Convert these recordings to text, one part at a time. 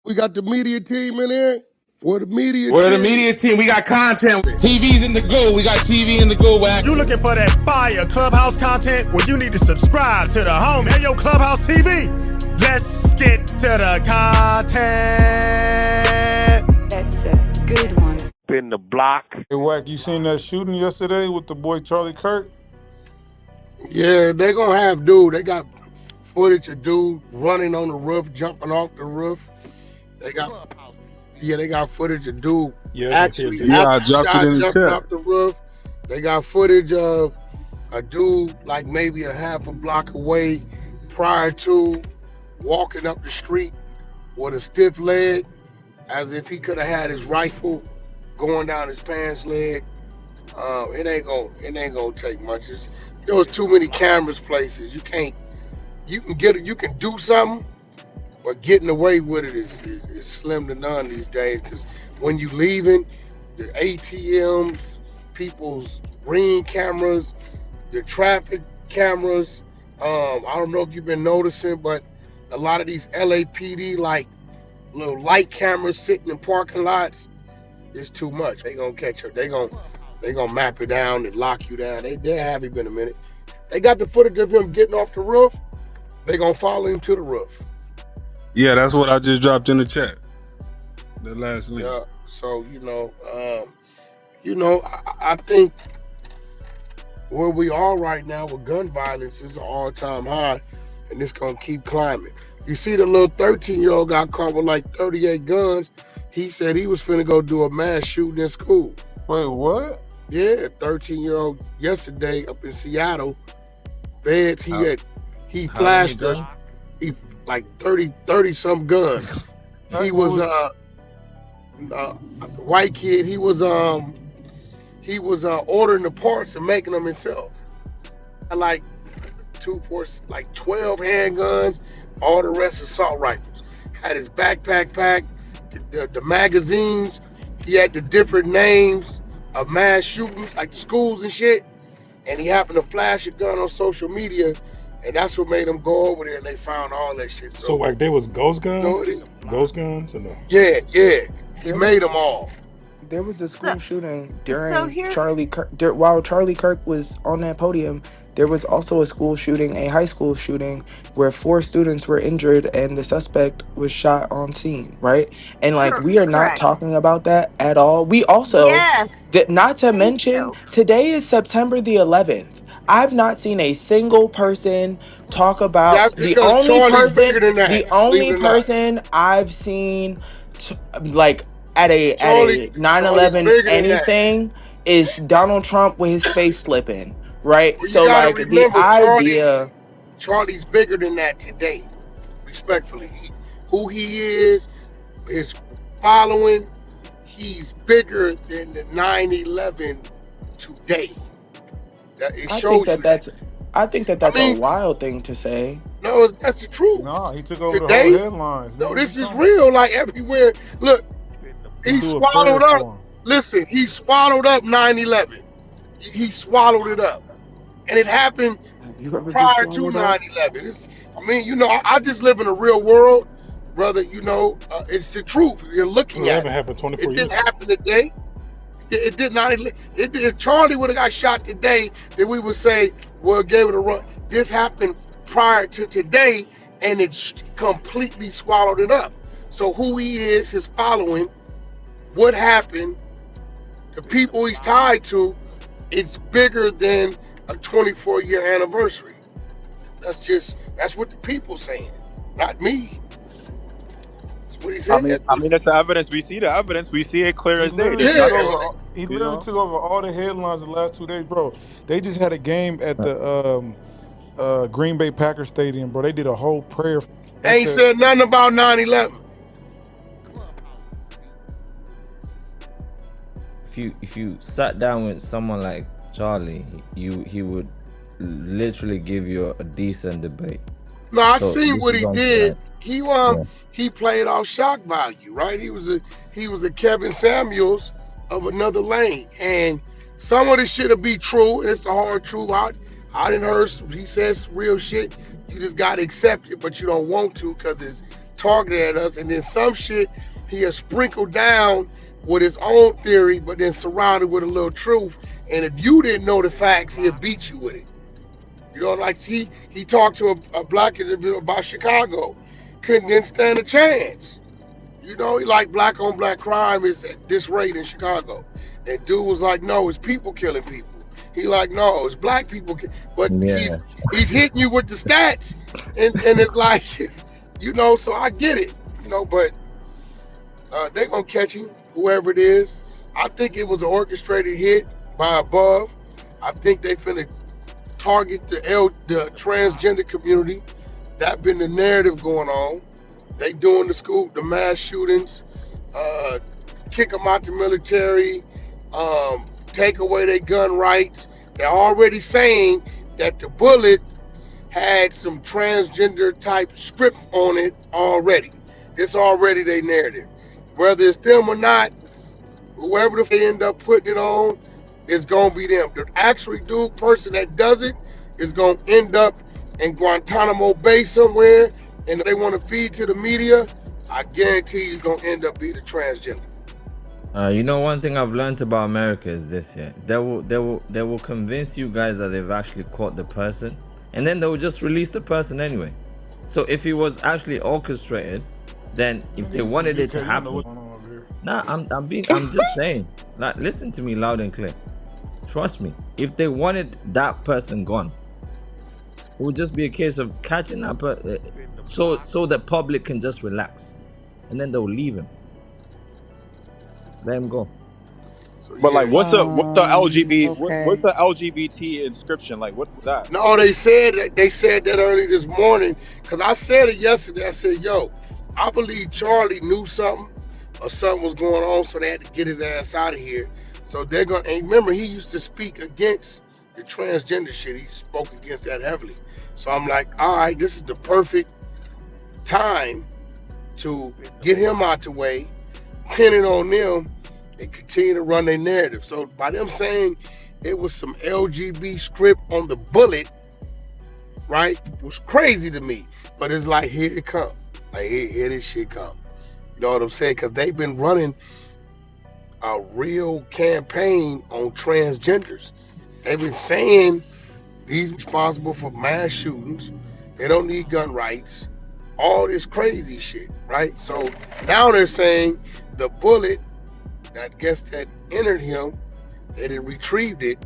We got the media team in here. We're the media team. We got content. TV's in the go. We got TV in the go, Wack. You looking for that fire Clubhouse content? Well, you need to subscribe to the home. Hey, yo, Clubhouse TV. Let's get to the content. That's a good one. In the block. Hey, Wack, you seen that shooting yesterday with the boy Charlie Kirk? Yeah, they gonna have dude. They got footage of dude running on the roof, jumping off the roof. They got footage of dude actually I dropped it in the jumping chat. off the roof. They got footage of a dude like maybe a half a block away prior to walking up the street with a stiff leg, as if he could have had his rifle going down his pants leg. It ain't gonna take much. There's too many cameras places. You can do something, but getting away with it is slim to none these days. Because when you leaving, the ATMs, people's ring cameras, the traffic cameras. I don't know if you've been noticing, but a lot of these LAPD like little light cameras sitting in parking lots is too much. They gonna catch her. They gonna map it down and lock you down. They have him in a minute. They got the footage of him getting off the roof. They gonna follow him to the roof. Yeah, that's what I just dropped in the chat. The last link. Yeah. So I think where we are right now with gun violence is an all-time high, and it's gonna keep climbing. You see, the little 13-year-old got caught with like 38 guns. He said he was finna go do a mass shooting in school. Wait, what? Yeah, 13-year-old yesterday up in Seattle. Beds, he flashed us. He like 30 some guns. He was a white kid. He was ordering the parts and making them himself. Like 12 handguns, all the rest assault rifles. Had his backpack packed, the magazines. He had the different names of mass shootings, like the schools and shit. And he happened to flash a gun on social media, and that's what made him go over there, and they found all that shit. So like they was ghost guns? Ghost guns? Or no? Yeah. He made them all. There was a school shooting while Charlie Kirk was on that podium. There was also a high school shooting, where 4 students were injured and the suspect was shot on scene, right? And we are not talking about that at all. We also, not to mention, today is September the 11th. I've not seen a single person talk about the only person I've seen at a 9/11 anything is Donald Trump with his face slipping, right? Well, so the idea, Charlie's bigger than that today. Respectfully, who he is, his following, he's bigger than the 9/11 today. I think that's a wild thing to say. No, that's the truth. No, he took over today, the whole headlines. No, this is real. Like everywhere. Look, he swallowed up. Listen, he swallowed up 9/11. He swallowed it up, and it happened prior to 9/11. I just live in a real world, brother. It's the truth. You're looking at it. Happened 24 it didn't happen today. It did not. If Charlie would have got shot today, then we would say, well, gave it a run. This happened prior to today, and it's completely swallowed it up. So who he is, his following, what happened, the people he's tied to, it's bigger than a 24-year anniversary. That's what the people saying, not me. That's what he said. I mean, that's the evidence. We see the evidence. We see it clear as day. He literally took over all the headlines the last 2 days, bro. They just had a game at the Green Bay Packers Stadium, bro. They did a whole prayer. They ain't said nothing about 9/11. If you sat down with someone like Charlie, he would literally give you a decent debate. No, I seen what he did. He played off shock value, right? He was a Kevin Samuels of another lane, and some of this shit'll be true, and it's the hard truth. I didn't heard he says real shit. You just gotta accept it, but you don't want to because it's targeted at us, and then some shit he has sprinkled down with his own theory, but then surrounded with a little truth. And if you didn't know the facts, he'll beat you with it. You know, like he talked to a black individual about Chicago, couldn't stand a chance. You know, he like black on black crime is at this rate in Chicago. And dude was like, no, it's people killing people. He like, no, it's black people. But Yeah. he's hitting you with the stats, and it's like, you know, so I get it, you know, but they're gonna catch him, whoever it is. I think it was an orchestrated hit by above. I think they finna target the transgender community. That been the narrative going on. They doing the mass shootings, uh, kick them out the military, take away their gun rights. They're already saying that the bullet had some transgender type script on it already. It's already their narrative. Whether it's them or not, whoever they end up putting it on, it's gonna be them. The actually person that does it is gonna end up in Guantanamo Bay somewhere, and if they want to feed to the media, I guarantee you, it's gonna end up being a transgender. You know, one thing I've learned about America is this, yeah. They will convince you guys that they've actually caught the person, and then they will just release the person anyway. So if it was actually orchestrated, then if they Niggas from wanted the it UK, to you don't know happen, what's going on over here. nah, I'm just saying. Like, listen to me loud and clear. Trust me. If they wanted that person gone, it would just be a case of catching that so the public can just relax, and then they'll leave him. Let him go. So But like, yeah. what's Okay. the LGBT inscription? Like, what's that? No, they said that early this morning because I said it yesterday. I said, yo, I believe Charlie knew something or something was going on, so they had to get his ass out of here. So they're gonna. And remember, he used to speak against the transgender shit. He spoke against that heavily. So I'm like, all right, this is the perfect time to get him out the way, pin it on them, and continue to run their narrative. So by them saying it was some LGB script on the bullet, right, was crazy to me. But it's like, here it come. Like, here this shit come. You know what I'm saying? Because they've been running a real campaign on transgenders. They've been saying he's responsible for mass shootings. They don't need gun rights. All this crazy shit, right? So now they're saying the bullet, I guess, that entered him, they didn't retrieved it,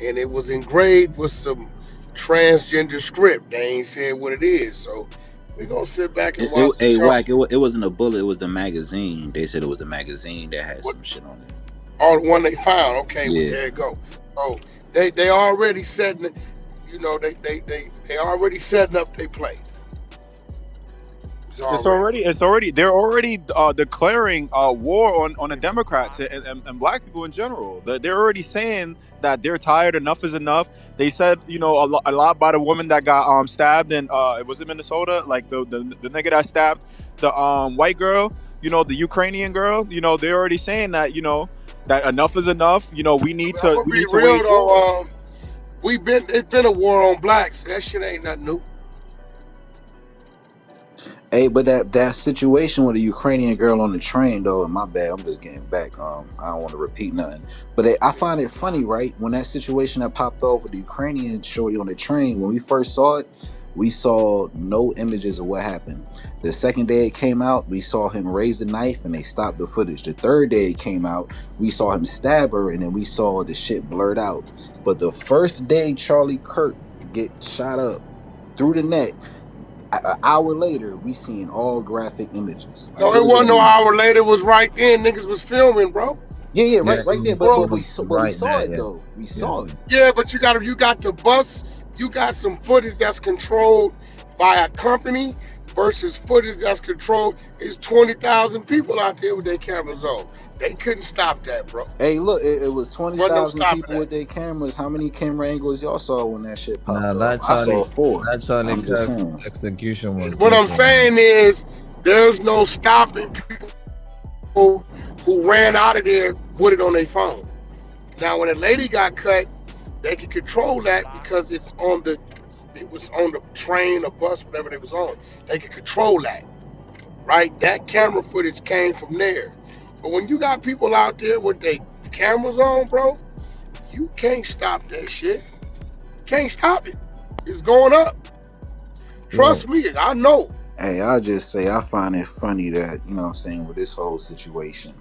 and it was engraved with some transgender script. They ain't said what it is. So we're gonna sit back and watch the show. Wack, it wasn't a bullet, it was the magazine. They said it was the magazine that had What some shit on it. all the one they found, okay, well Yeah. there you go. So they already setting, you know, they already setting up their play. It's already. They're already declaring war on the Democrats and black people in general. They're already saying that they're tired. Enough is enough. They said, you know, a lot by the woman that got stabbed in it was in Minnesota, like the nigga that stabbed the white girl, you know, the Ukrainian girl. You know, they're already saying that, you know, that enough is enough. You know, we need I'm to gonna we be need to real wage war. though. It's been a war on blacks. That shit ain't nothing new. Hey, but that situation with the Ukrainian girl on the train, though, and my bad, I'm just getting back. I don't want to repeat nothing, but I find it funny, right? When that situation that popped off with the Ukrainian shorty on the train, when we first saw it, we saw no images of what happened. The second day it came out, we saw him raise the knife and they stopped the footage. The third day it came out, we saw him stab her and then we saw the shit blurred out. But the first day Charlie Kirk get shot up through the neck, an hour later, we seen all graphic images. Like, No, what it does wasn't that no mean? hour later. It was right then. Niggas was filming, bro. Yeah, Yeah, right there. But Bro, it was we right saw there. it Yeah, though. We yeah. saw it. yeah, but you got the bus. You got some footage that's controlled by a company versus footage that's controlled. It's 20,000 people out there with their cameras on. They couldn't stop that, bro. Hey, look, it was Wasn't no 20,000 stopping people that. with their cameras. How many camera angles y'all saw when that shit Nah, popped off? I saw 4. that Charlie I'm just Kirk saying. execution was What I'm different, man. saying is, there's no stopping people who ran out of there with it on their phone. Now, when a lady got cut, they could control that because it was on the train or bus, whatever they was on. They could control that. right? That camera footage came from there. But when you got people out there with their cameras on, bro, you can't stop that shit. Can't stop it. It's going up. Yeah. Trust me, I know. Hey, I'll just say I find it funny that, you know what I'm saying, with this whole situation.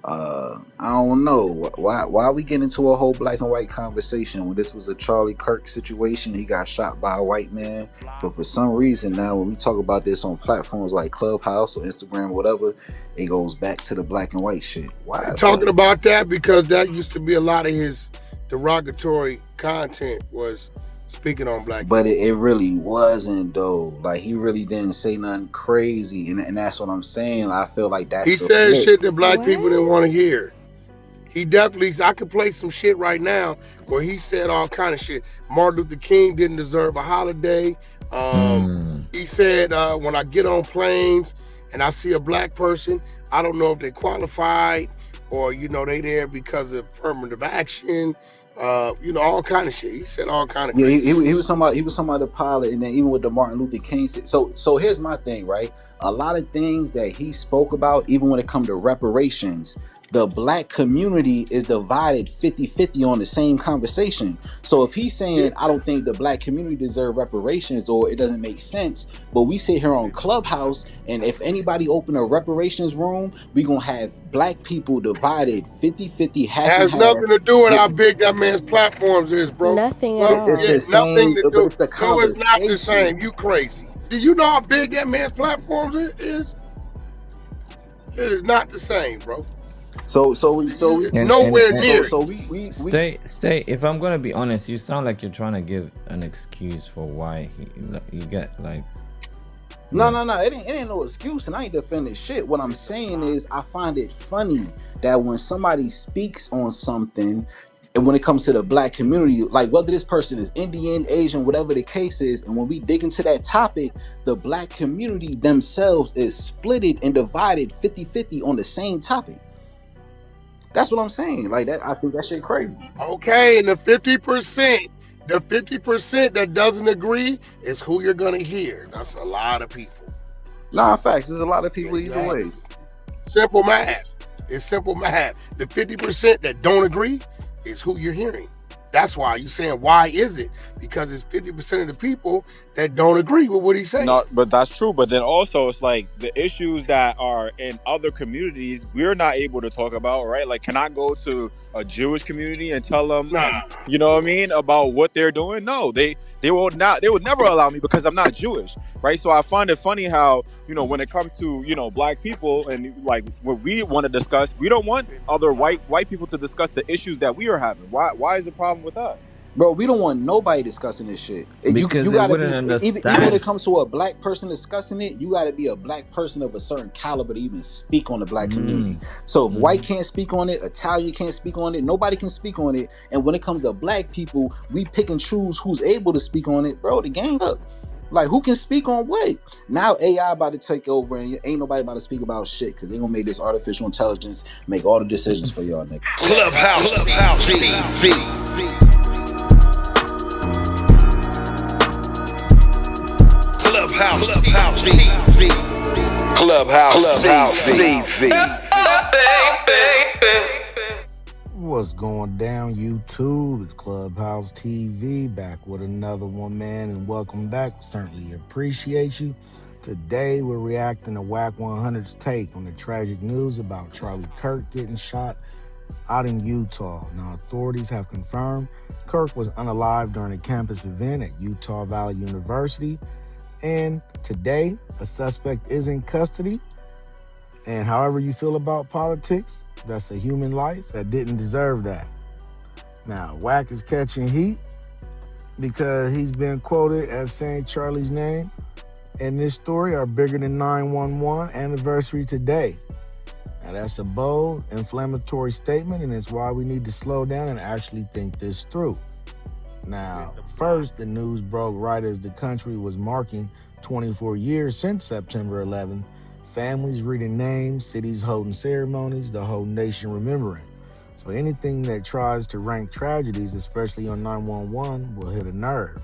I don't know why we get into a whole black and white conversation when this was a Charlie Kirk situation. He got shot by a white man, but for some reason now when we talk about this on platforms like Clubhouse or Instagram or whatever, it goes back to the black and white shit. Why They is that? talking about that because that used to be a lot of his derogatory content was speaking on black But people. it really wasn't though. Like he really didn't say nothing crazy, and that's what I'm saying. I feel like that's He the said flip. shit that black people didn't want to hear. He definitely, I could play some shit right now where he said all kind of shit. Martin Luther King didn't deserve a holiday. Mm. He said, when I get on planes and I see a black person, I don't know if they qualified or, they there because of affirmative action, all kind of shit. He said all kind of Yeah, crazy shit. he was talking about the pilot, and then even with the Martin Luther King. So here's my thing, right? A lot of things that he spoke about, even when it comes to reparations, the black community is divided 50-50 on the same conversation. So if he's Yeah, saying I don't think the black community deserve reparations or it doesn't make sense, but we sit here on Clubhouse, and if anybody open a reparations room, we gonna have black people divided 50-50, half and has half. nothing to do with how big that man's platforms is, bro. Well, It's yeah, the nothing same, to but do. it's the No, it's not the conversation. same. You crazy. Do you know how big that man's platforms is? It is not the same, bro. So And Nowhere and near it. so we stay. If I'm gonna be honest, you sound like you're trying to give an excuse for why you get like, no, yeah. no, no. It ain't no excuse, and I ain't defending shit. What I'm saying is, I find it funny that when somebody speaks on something, and when it comes to the black community, like whether this person is Indian, Asian, whatever the case is, and when we dig into that topic, the black community themselves is splitted and divided 50-50 on the same topic. That's what I'm saying. Like that, I think that shit crazy. Okay, and the 50% that doesn't agree is who you're gonna hear. That's a lot of people. Nah, facts. There's a lot of There people you either have it. way. Simple math. It's simple math. The 50% that don't agree is who you're hearing. That's why you're saying, why is it? Because it's 50% of the people that don't agree with what he's saying. No, but that's true. But then also, it's like the issues that are in other communities we're not able to talk about, right? Like, can I go to a Jewish community and tell them, Nah, you know what I mean, about what they're doing? No, they will not. They would never allow me because I'm not Jewish, right? So I find it funny how, when it comes to, black people and like what we want to discuss, we don't want other white people to discuss the issues that we are having. Why is the problem with that? Bro, we don't want nobody discussing this shit. You Because they gotta wouldn't be even when it understand. comes to a black person discussing it, you gotta be a black person of a certain caliber to even speak on the black community. Mm. So if white Hmm. can't speak on it, Italian can't speak on it, nobody can speak on it. And when it comes to black people, we pick and choose who's able to speak on it, bro. The game up. Like who can speak on what? Now AI about to take over and ain't nobody about to speak about shit because they gonna make this artificial intelligence make all the decisions for y'all niggas. Clubhouse TV. Clubhouse TV. Clubhouse TV. What's going down, YouTube? It's Clubhouse TV, back with another one, man, and welcome back. Certainly appreciate you. Today, we're reacting to Wack 100's take on the tragic news about Charlie Kirk getting shot out in Utah. Now, authorities have confirmed Kirk was unalive during a campus event at Utah Valley University, and today, a suspect is in custody. And however you feel about politics, that's a human life that didn't deserve that. Now, Wack is catching heat because he's been quoted as saying Charlie's name and this story are bigger than 9/11 anniversary today. Now, that's a bold, inflammatory statement, and it's why we need to slow down and actually think this through. Now, first, the news broke right as the country was marking 24 years since September 11th. Families reading names, cities holding ceremonies, the whole nation remembering. So anything that tries to rank tragedies, especially on 9/11, will hit a nerve.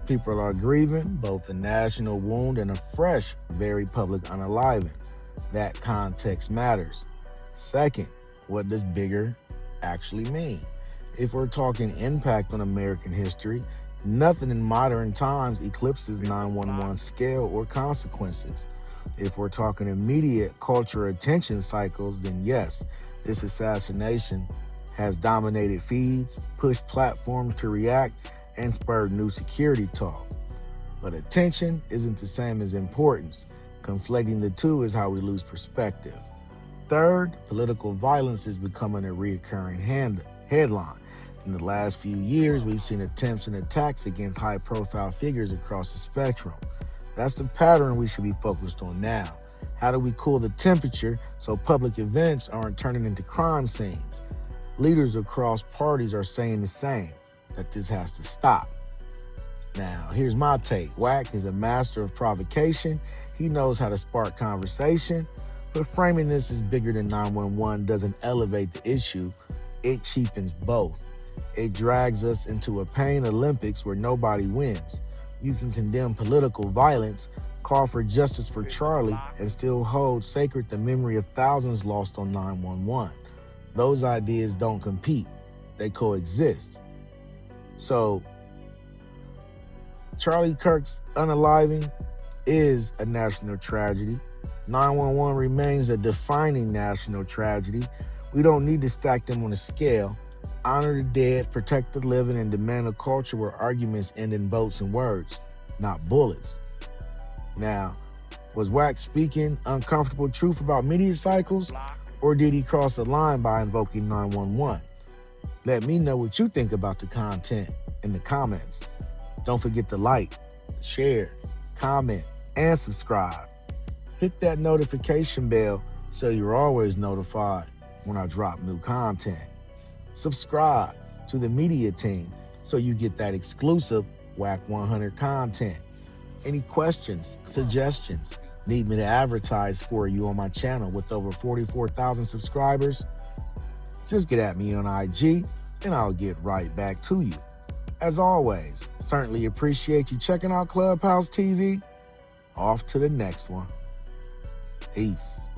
People are grieving both a national wound and a fresh, very public unaliving. That context matters. Second, what does bigger actually mean? If we're talking impact on American history, nothing in modern times eclipses 911 scale or consequences. If we're talking immediate culture attention cycles, then yes, this assassination has dominated feeds, pushed platforms to react, and spurred new security talk. But attention isn't the same as importance. Conflating the two is how we lose perspective. Third, political violence is becoming a reoccurring headline. In the last few years, we've seen attempts and attacks against high-profile figures across the spectrum. That's the pattern we should be focused on now. How do we cool the temperature so public events aren't turning into crime scenes? Leaders across parties are saying the same, that this has to stop. Now, here's my take. Wack is a master of provocation. He knows how to spark conversation, but framing this as bigger than 911 doesn't elevate the issue. It cheapens both. It drags us into a pain Olympics where nobody wins. You can condemn political violence, call for justice for Charlie, and still hold sacred the memory of thousands lost on 911. Those ideas don't compete. They coexist. So, Charlie Kirk's unaliving is a national tragedy. 911 remains a defining national tragedy. We don't need to stack them on a scale. Honor the dead, protect the living, and demand a culture where arguments end in votes and words, not bullets. Now, was Wack speaking uncomfortable truth about media cycles, or did he cross the line by invoking 911? Let me know what you think about the content in the comments. Don't forget to like, share, comment, and subscribe. Hit that notification bell so you're always notified when I drop new content. Subscribe to the media team so you get that exclusive Wack 100 content. Any questions, suggestions, need me to advertise for you on my channel with over 44,000 subscribers? Just get at me on IG and I'll get right back to you. As always, certainly appreciate you checking out Clubhouse TV. Off to the next one. Peace.